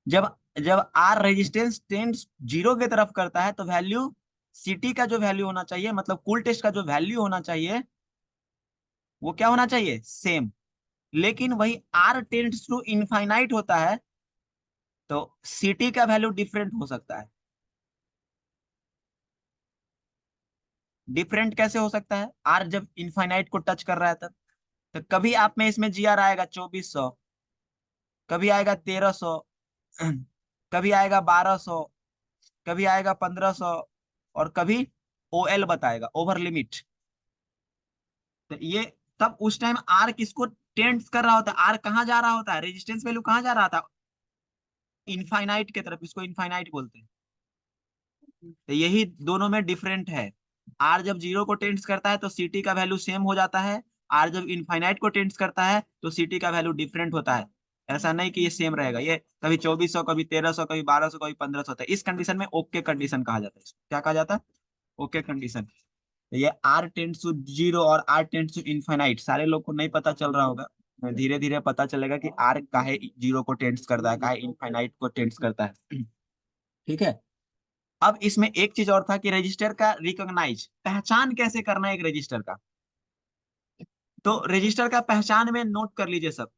जब जब are resistance tends zero की तरफ करता है तो वैल्यू सीटी का जो वैल्यू होना चाहिए, मतलब कूल टेस्ट का जो वैल्यू होना चाहिए वो क्या होना चाहिए, सेम। लेकिन वही आर टेंड्स टू इनफाइनाइट होता है तो सीटी का वैल्यू डिफरेंट हो सकता है। डिफरेंट कैसे हो सकता है, आर जब इनफाइनाइट को टच कर रहा है तब। तो कभी आप में इसमें जीआर आएगा 2400, कभी आएगा 1300, कभी आएगा 1200, कभी आएगा 1500, और कभी ओएल बताएगा, ओवर लिमिट। तो ये तब उस टाइम आर किसको टेंड्स कर रहा होता है, आर कहाँ जा रहा होता है, रेजिस्टेंस वैल्यू कहाँ जा रहा था, इनफाइनाइट की तरफ, इसको इनफाइनाइट बोलते हैं। तो यही दोनों में डिफरेंट है। आर जब जीरो को टेंड्स करता है तो सीटी का वैल्यू सेम हो जाता है, आर जब इनफाइनाइट को टेंड्स करता है तो सीटी का वैल्यू डिफरेंट होता है। ऐसा नहीं कि ये सेम रहेगा, ये कभी 2400, कभी 1300, कभी 1200, कभी 1500 होता है। इस कंडीशन में ओके कंडीशन कहा जाता है, इसको क्या कहा जाता है, ओके कंडीशन। ये आर टेंड्स टू जीरो और आर टेंड्स टू इनफाइनाइट सारे लोग को नहीं पता चल रहा होगा, धीरे धीरे पता चलेगा कि आर काहे जीरो को टेंड्स करता है, काहे इनफाइनाइट को टेंड्स करता है। ठीक है। अब इसमें एक चीज और था कि रजिस्टर का रिकॉग्नाइज, पहचान कैसे करना है एक रजिस्टर का। तो रजिस्टर का पहचान में नोट कर लीजिए सब।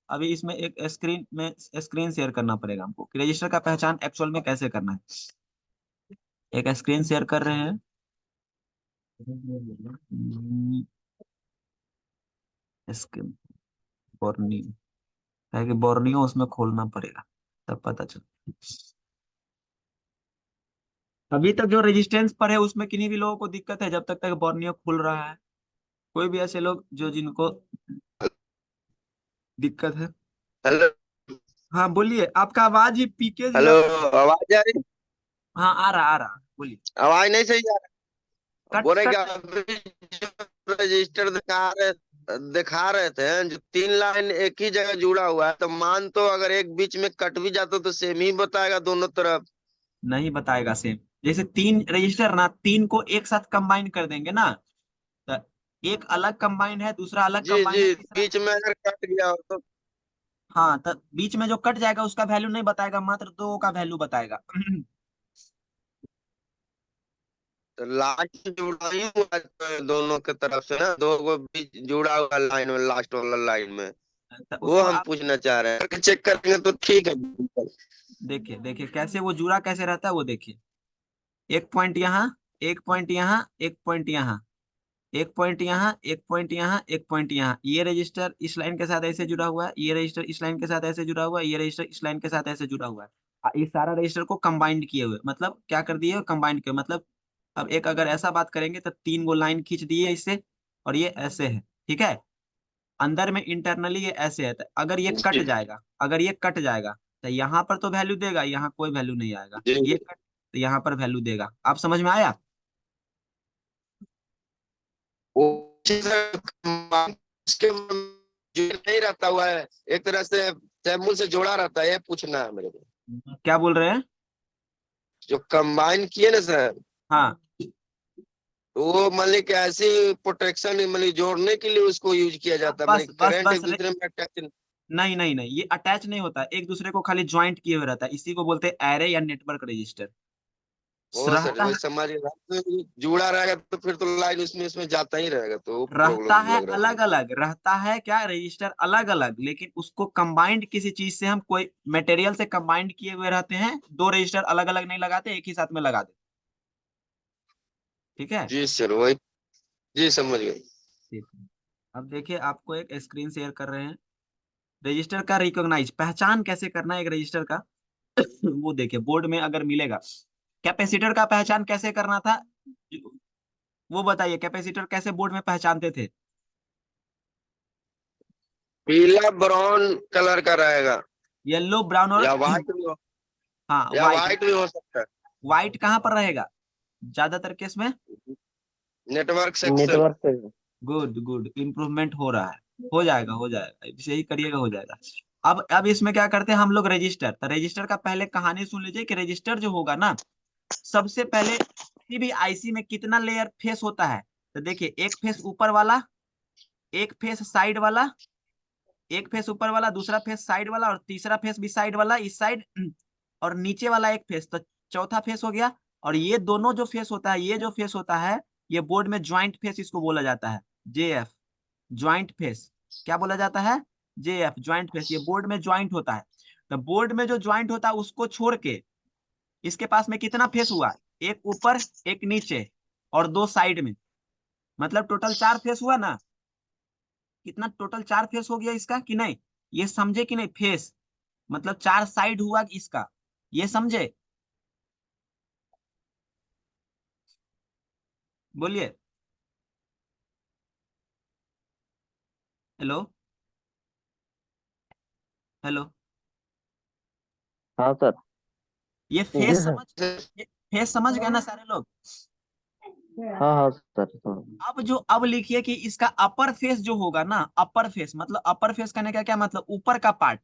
अभी इसमें एक स्क्रीन शेयर करना पड़ेगा हमको कि रजिस्टर का पहचान एक्चुअल में कैसे करना है। एक स्क्रीन शेयर कर रहे हैं। स्क्रीन बोर्नियो है कि बोर्नियो उसमें खोलना पड़ेगा तब पता चल। अभी तक जो रेजिस्टेंस पर है उसमें किन्हीं भी लोगों को दिक्कत है, जब तक तक बोर्नियो खुल रहा है। कोई भी ऐसे लोग जो जिनको दिक्कत है। हेलो। हाँ बोलिए, आपका आवाज ही पीके हेलो। जरा। आवाज आ रही? हाँ आ रहा बोलिए। आवाज नहीं सही आ रहा, कट बोल रहे क्या? कट। अभी जो रजिस्टर दिखा रहे थे, जो तीन लाइन एक ही जगह जुड़ा हुआ है, तो मान तो अगर एक बीच में कट भी जाता तो सेम ही बताएगा दोनों तरफ। नहीं बताएगा सेम। जैसे तीन रजिस्टर ना, तीन को एक साथ कंबाइन कर देंगे ना, तो एक अलग कंबाइन है, दूसरा अलग जी कंबाइन जी, है, तीसरा। बीच में अगर कट गया हो तो हाँ तो बीच में जो कट जाएगा उसका वैल्यू नहीं बताएगा, मात्र दो का वैल्यू बताएगा। लास्ट जुड़ा ही हुआ है दोनों के तरफ से ना, दो को बीच जुड़ा हुआ लाइन में, लास्ट वाला लाइन में। तो वो उसको हम आप पूछना चाह रहे हैं, करके चेक करेंगे तो ठीक है। देखिए, देखिए कैसे वो जुड़ा कैसे रहता है वो देखिए। एक पॉइंट यहाँ, एक पॉइंट यहाँ, एक पॉइंट यहाँ, एक पॉइंट यहाँ, एक पॉइंट यहाँ, एक पॉइंट यहाँ। ये रजिस्टर इस लाइन के साथ ऐसे जुड़ा हुआ है, ये रजिस्टर इस लाइन के साथ ऐसे जुड़ा हुआ है, ये रजिस्टर इस लाइन के साथ ऐसे जुड़ा हुआ है। इस सारा रजिस्टर को कंबाइंड किए हुए, मतलब क्या कर दिए, कंबाइंड किए मतलब। अब एक अगर ऐसा बात करेंगे तो तीन गो लाइन खींच दिए इससे, और ये ऐसे है। ठीक है। अंदर में इंटरनली ये ऐसे है, तो अगर ये कट जी जाएगा, अगर ये कट जाएगा तो यहाँ पर तो वैल्यू देगा, यहाँ कोई वैल्यू नहीं आएगा। जी। ये कट तो यहाँ पर वैल्यू देगा। आप समझ में आया। वो उसके जो नहीं रहता हुआ है, एक तरह से तैमूर से जोड़ा रहता है, ये पूछना है मेरे को। क्या बोल रहे हैं। जो कंबाइन किए ना सर, हाँ तो वो मान ली कि ऐसी प्रोटेक्शन, मान ली जोड़ने के लिए उसको यूज किया जाता है, मान ली बस बस करंट बस एक दूसरे में अटैच। नहीं नहीं नहीं, ये अटैच नहीं होता, एक दूसरे को खाली ज्वाइंट किए हुए रहता है, इसी को बोलते हैं एरे या नेटवर्क रजिस्टर। ओ सर, रहता वही है, समझ गया। तो जुड़ा रहेगा तो फिर तो लाइन उसमें इसमें जाता ही रहेगा, तो वो रहता प्रॉब्लम है लग रहा है अलग सर। अलग, रहता है क्या रजिस्टर अलग अलग, लेकिन उसको कंबाइंड किसी चीज से, हम कोई मटेरियल से कंबाइंड किए हुए रहते हैं। दो रजिस्टर अलग अलग नहीं लगाते, एक ही साथ में लगा देते। ठीक है। जी सर, वही। जी समझ गए। ठीक है। अब देखिए आपको एक स्क्रीन शेयर कर रहे हैं, रजिस्टर का रिकॉग्नाइज, पहचान कैसे करना है एक रजिस्टर का। वो देखिए बोर्ड में अगर मिलेगा। कैपेसिटर का पहचान कैसे करना था, वो बताइए, कैपेसिटर कैसे बोर्ड में पहचानते थे। पीला ब्राउन कलर का रहेगा, येलो ब्राउन और या व्हाइट भी हो, हाँ या व्हाइट। व्हाइट भी हो सकता है। व्हाइट कहाँ पर रहेगा ज्यादातर केस में। Network section. नेटवर्क से। गुड गुड, इम्प्रूवमेंट हो रहा है। हो जाएगा हो जाएगा, इसे ही करिएगा हो जाएगा। अब इसमें क्या करते हैं हम लोग, रजिस्टर, तो रजिस्टर का पहले कहानी सुन लीजिए कि रजिस्टर जो होगा ना, सबसे पहले किसी भी आईसी में कितना लेयर फेस होता है। तो देखिए, एक फेस ऊपर वाला, एक फेस साइड वाला, एक फेस ऊपर वाला, दूसरा फेस साइड वाला, और तीसरा फेस भी साइड वाला इस साइड, और नीचे वाला एक फेस, तो चौथा फेस हो गया। और ये दोनों जो फेस होता है, ये जो फेस होता है, ये बोर्ड में ज्वाइंट फेस इसको बोला जाता है, JF, ज्वाइंट फेस। क्या बोला जाता है? JF, joint face. ये बोर्ड में ज्वाइंट होता है। तो बोर्ड में जो ज्वाइंट होता है उसको छोड़ के इसके पास में कितना फेस हुआ? एक ऊपर, एक नीचे, और दो साइड में, मतलब टोटल 4 फेस हुआ ना। कितना टोटल 4 फेस हो गया इसका कि नहीं? ये समझे कि नहीं? फेस मतलब 4 साइड हुआ इसका, ये समझे? बोलिए। Hello, hello. हाँ सर। ये जी फेस सर। समझ, ये फेस समझ गए ना सारे लोग? हाँ हाँ सर सर। अब लिखिए कि इसका अपर फेस जो होगा ना, अपर फेस मतलब, अपर फेस करने का क्या मतलब? ऊपर का पार्ट,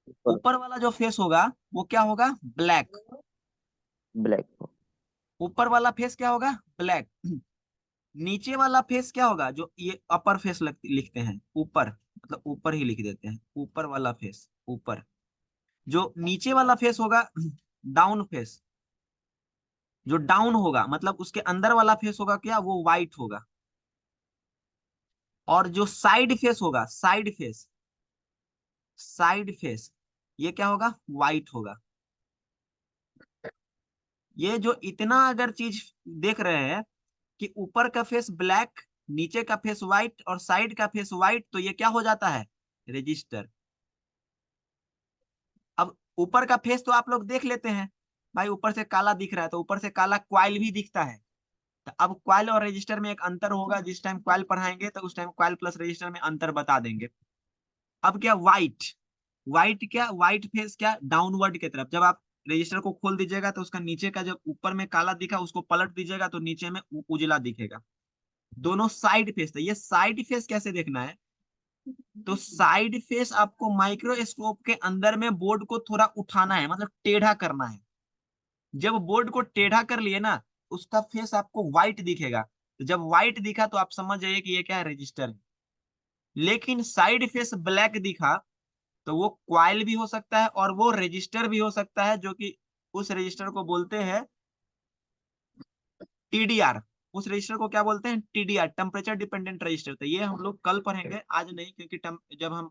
ऊपर ऊपर वाला जो फेस होगा वो क्या होगा? ब्लैक। ब्लैक। ऊपर वाला फेस क्या होगा? ब्लैक। नीचे वाला फेस क्या होगा? जो ये अपर फेस लिखते हैं, ऊपर मतलब ऊपर ही लिख देते हैं, ऊपर वाला फेस, ऊपर। जो नीचे वाला फेस होगा, डाउन फेस। जो डाउन होगा मतलब उसके अंदर वाला फेस होगा क्या? वो व्हाइट होगा। और जो साइड फेस होगा, साइड फेस, साइड फेस, ये क्या होगा? व्हाइट होगा। ये जो इतना अगर चीज देख रहे हैं कि ऊपर का फेस ब्लैक, नीचे का फेस व्हाइट, और साइड का फेस व्हाइट, तो ये क्या हो जाता है? रजिस्टर। अब ऊपर का फेस तो आप लोग देख लेते हैं भाई, ऊपर से काला दिख रहा है, तो ऊपर से काला क्वाइल भी दिखता है। तो अब क्वाइल और रजिस्टर में एक अंतर होगा, जिस टाइम क्वाइल पढ़ाएंगे तो उस टाइम क्वाइल प्लस रजिस्टर में अंतर बता देंगे। अब क्या? व्हाइट, व्हाइट क्या? व्हाइट फेस क्या? डाउनवर्ड की तरफ। जब आप रजिस्टर को खोल दीजिएगा तो उसका नीचे का जब ऊपर में काला दिखा उसको पलट दीजिएगा तो नीचे में उजला दिखेगा। दोनों साइड फेस। तो ये साइड फेस कैसे देखना है? तो साइड फेस आपको माइक्रोस्कोप के अंदर में बोर्ड को थोड़ा उठाना है, मतलब टेढ़ा करना है। जब बोर्ड को टेढ़ा कर लिए ना, उसका फेस आपको व्हाइट दिखेगा। तो जब व्हाइट दिखा तो आप समझ जाइए कि ये क्या है? रजिस्टर है। लेकिन साइड फेस ब्लैक दिखा तो वो क्वाइल भी हो सकता है और वो रजिस्टर भी हो सकता है, जो कि उस रजिस्टर को बोलते हैं TDR। उस रजिस्टर को क्या बोलते हैं? TDR, temperature dependent register. तो ये हम लोग कल पढ़ेंगे, आज नहीं, क्योंकि जब हम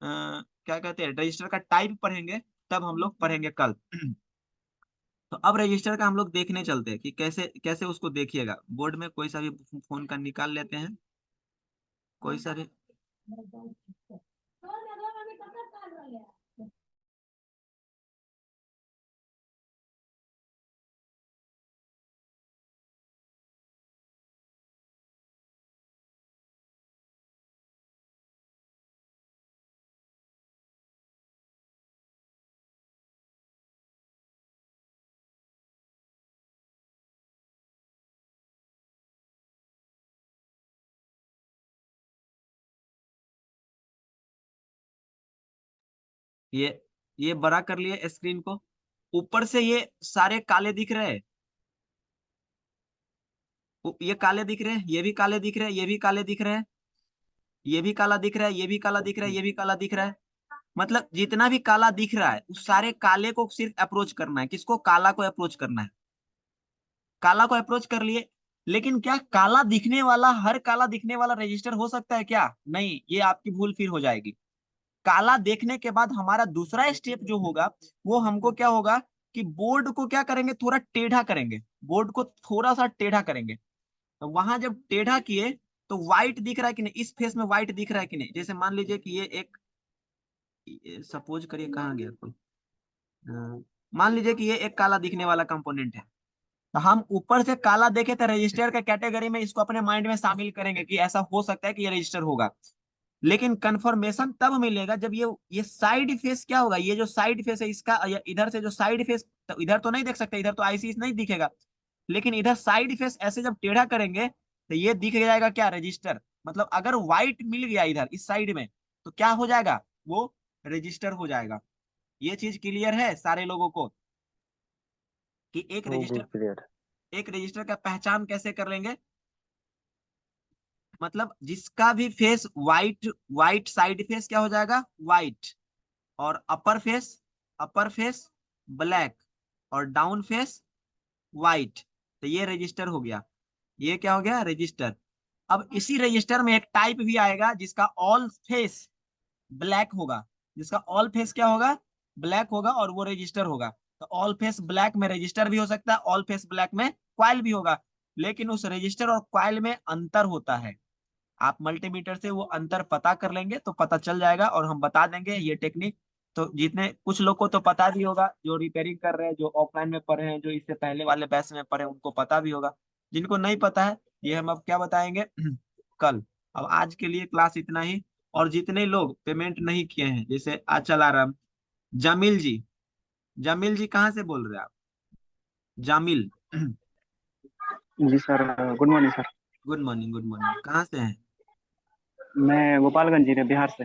क्या कहते हैं, रजिस्टर का टाइप पढ़ेंगे तब हम लोग पढ़ेंगे कल। तो अब रजिस्टर का हम लोग देखने चलते हैं कि कैसे कैसे उसको देखिएगा। बोर्ड में कोई सा भी फोन का निकाल लेते हैं, कोई सा भी। ये ये बड़ा कर लिए स्क्रीन को। ऊपर से ये सारे काले दिख रहे हैं, ये काले दिख रहे हैं, ये भी काले दिख रहे हैं, ये भी काले दिख रहे हैं, ये भी काला दिख रहा है, ये भी काला दिख रहा है, ये भी काला दिख रहा है। मतलब जितना भी काला दिख रहा है उस सारे काले को सिर्फ अप्रोच करना है। किसको? काला को अप्रोच करना है। काला को अप्रोच कर लिए। लेकिन क्या काला दिखने वाला, हर काला दिखने वाला रजिस्टर हो सकता है क्या? नहीं, ये आपकी भूल फिर हो जाएगी। काला देखने के बाद हमारा दूसरा स्टेप जो होगा, वो हमको क्या होगा कि बोर्ड को क्या करेंगे? थोड़ा टेढ़ा करेंगे, बोर्ड को थोड़ा सा टेढ़ा करेंगे। तो वहां जब टेढ़ा किए तो व्हाइट दिख रहा है कि नहीं? इस फेस में व्हाइट दिख रहा है कि नहीं? जैसे मान लीजिए कि ये एक, सपोज करिए, कहाँ गया कोई, मान लीजिए कि ये एक काला दिखने वाला कंपोनेंट है। तो हम ऊपर से काला देखे तो रजिस्टर के कैटेगरी में इसको अपने माइंड में शामिल करेंगे कि ऐसा हो सकता है कि ये रजिस्टर होगा। लेकिन कंफर्मेशन तब मिलेगा जब ये साइड फेस क्या होगा? ये जो साइड फेस है इसका, इधर से जो साइड फेस, तो इधर तो नहीं देख सकते, इधर तो आईसी नहीं दिखेगा। लेकिन इधर साइड फेस ऐसे जब टेढ़ा करेंगे तो ये दिख जाएगा क्या? रजिस्टर। मतलब अगर व्हाइट मिल गया इधर इस साइड में तो क्या हो जाएगा? वो रजिस्टर हो जाएगा। ये चीज क्लियर है सारे लोगों को कि जी क्लियर। एक रजिस्टर का पहचान कैसे कर लेंगे? मतलब जिसका भी face white, white side face क्या हो जाएगा, व्हाइट, और अपर फेस ब्लैक, और डाउन फेस व्हाइट। तो ये रजिस्टर हो गया, ये क्या हो गया, रजिस्टर। अब इसी रजिस्टर में एक टाइप भी आएगा जिसका ऑल फेस ब्लैक होगा, जिसका ऑल फेस क्या होगा, ब्लैक होगा, और वो रजिस्टर होगा। तो ऑल फेस ब्लैक में रजिस्टर भी हो सकता है, ऑल फेस ब्लैक में क्वाइल भी होगा। लेकिन उस रजिस्टर और क्वाइल में अंतर होता है। आप मल्टीमीटर से वो अंतर पता कर लेंगे तो पता चल जाएगा, और हम बता देंगे ये टेक्निक। तो जितने कुछ लोग को तो पता भी होगा, जो रिपेयरिंग कर रहे हैं, जो ऑफलाइन में पढ़े हैं, जो इससे पहले वाले बैच में पढ़े हैं, उनको पता भी होगा। जिनको नहीं पता है, ये हम अब क्या बताएंगे कल। अब आज के लिए क्लास इतना ही। और जितने लोग पेमेंट नहीं किए हैं, जैसे अचल आराम, जामिल जी, जामिल जी कहाँ से बोल रहे हैं आप, Jamil ji sir, good morning sir. Good morning, good morning, कहाँ से हैं। मैं गोपालगंज जिले बिहार से।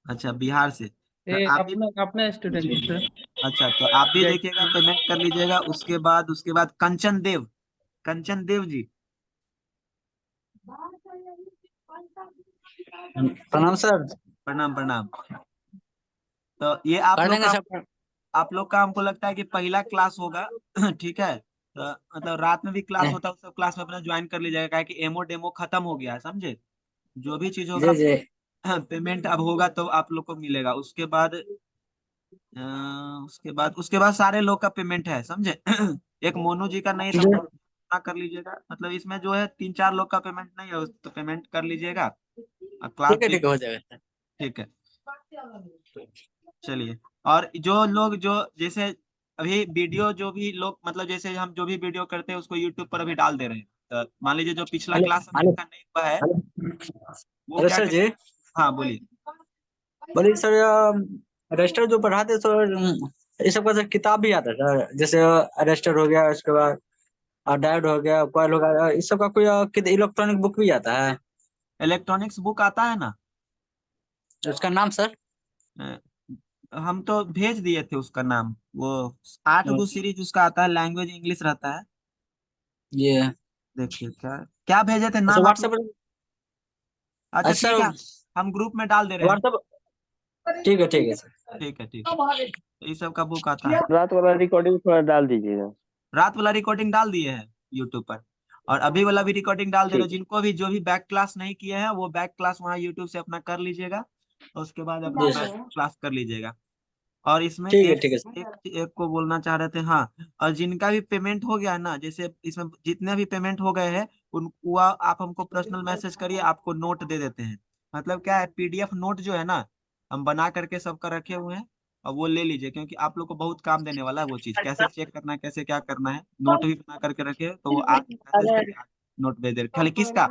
अच्छा, बिहार से। तो ये आप भी, अपना अपना स्टूडेंट है सर। अच्छा तो आप भी देखिएगा, ग्रेजुएशन। पेमेंट कर लीजिएगा। उसके बाद कंचन देव, कंचन देव जी, प्रणाम सर। प्रणाम प्रणाम। तो ये आप कर लोग देंगे का, सर। हमको लगता है कि पहला क्लास होगा ठीक है। तो मतलब रात में भी क्लास होता है, उस सब क्लास में अपना ज्वाइन कर लीजिएगा, क्या है कि एमओ डेमो खत्म हो गया है, समझे। जो भी चीज होगा जी जी। पेमेंट अब होगा तो आप लोग को मिलेगा। उसके बाद सारे लोग का पेमेंट है, समझे एक मोनू जी का नहीं, तो जी मोनू का कर लीजिएगा। मतलब इसमें जो है 3-4 लोग का पेमेंट नहीं है, तो पेमेंट कर लीजिएगा। और क्लास भी ठीक है, हो जाएगा सर। ठीक है। चलिए। और जो लोग जो जैसे अभी वीडियो, जो भी लोग मतलब जैसे हम जो भी वीडियो करते हैं उसको यूट्यूब पर अभी डाल दे रहे हैं। तो मान लीजिए जो पिछला हेलो क्लास हेलो जिनका नहीं हुआ है, वो हेलो क्या सर जी। करें। हाँ बोलिए। बोलिए सर, रजिस्टर जो पढ़ाते सर, इस सब का सर किताब भी आता है सर, जैसे रजिस्टर हो गया, उसके बाद डायोड हो गया, कॉइल हो गया, इस सब का कोई इलेक्ट्रॉनिक बुक भी आता है। इलेक्ट्रॉनिक्स बुक आता है ना। उसका नाम सर? अ, हम तो भेज दिए थे उसका नाम, वो 8 गो सीरीज उसका आता है, लैंग्वेज इंग्लिश रहता है। ये देखिए क्या क्या भेजे थे अच्छा नाम आप व्हाट्सएप। लोग। अच्छा अच्छा ठीक है, हम ग्रुप में डाल दे रहे हैं। व्हाट्सएप। ठीक है सर। ठीक है ठीक है। तो इस सब का बुक आता है। रात वाला रिकॉर्डिंग थोड़ा डाल दीजिएगा। रात वाला रिकॉर्डिंग डाल दिए हैं यूट्यूब पर, और अभी वाला भी रिकॉर्डिंग डाल दे रहे हैं। ठीक। जिनको भी जो भी बैक क्लास नहीं किए हैं, वो बैक क्लास वहाँ यूट्यूब से अपना कर लीजिएगा, और उसके बाद अपना जी बैक सर। क्लास कर लीजिएगा। और इसमें एक ठीक है सर। एक को बोलना चाह रहे थे, हाँ। और जिनका भी पेमेंट हो गया है ना, जैसे इसमें जितने भी पेमेंट हो गए हैं, उनको आप हमको पर्सनल मैसेज करिए, आपको नोट दे देते हैं। मतलब क्या है, पीडीएफ नोट जो है ना, हम बना करके सबका रखे हुए हैं। और वो ले लीजिए, क्योंकि आप लोग को बहुत काम देने वाला है वो चीज, कैसे चेक करना है, कैसे क्या करना है। नोट भी बना करके रखे, तो वो आज मैसेज करिए, आज नोट भेज दे। खाली किसका,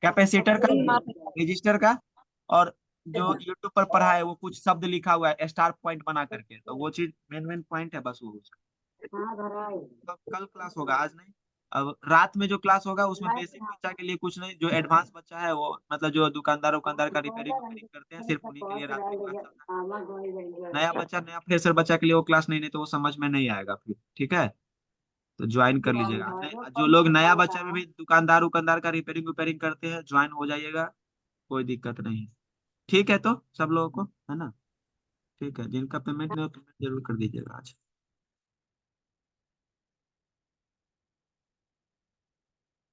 कैपेसिटर का, रजिस्टर का, और जो यूट्यूब पर पढ़ा है वो कुछ शब्द लिखा हुआ है स्टार पॉइंट बना करके, तो वो चीज मेन मेन पॉइंट है बस वो उसका। तो कल क्लास होगा, आज नहीं। अब रात में जो क्लास होगा उसमें बेसिक बच्चा के लिए कुछ नहीं, जो एडवांस बच्चा है वो मतलब जो दुकानदार उकानदार का रिपेयरिंग वेपेरिंग करते हैं, सिर्फ उन्हीं के लिए रात में क्लास चलता है। नया बच्चा, नया फ्रेशर बच्चा के लिए वो क्लास नहीं, नहीं तो वो समझ में नहीं आएगा फिर, ठीक है। तो ज्वाइन कर लीजिएगा। जो लोग नया बच्चा में भी दुकानदार उकानदार का रिपेयरिंग वेपेरिंग करते हैं, ज्वाइन हो जाइएगा, कोई दिक्कत नहीं। ठीक है, तो सब लोगों को है ना। ठीक है, जिनका पेमेंट नहीं हो पेमेंट जरूर कर दीजिएगा आज।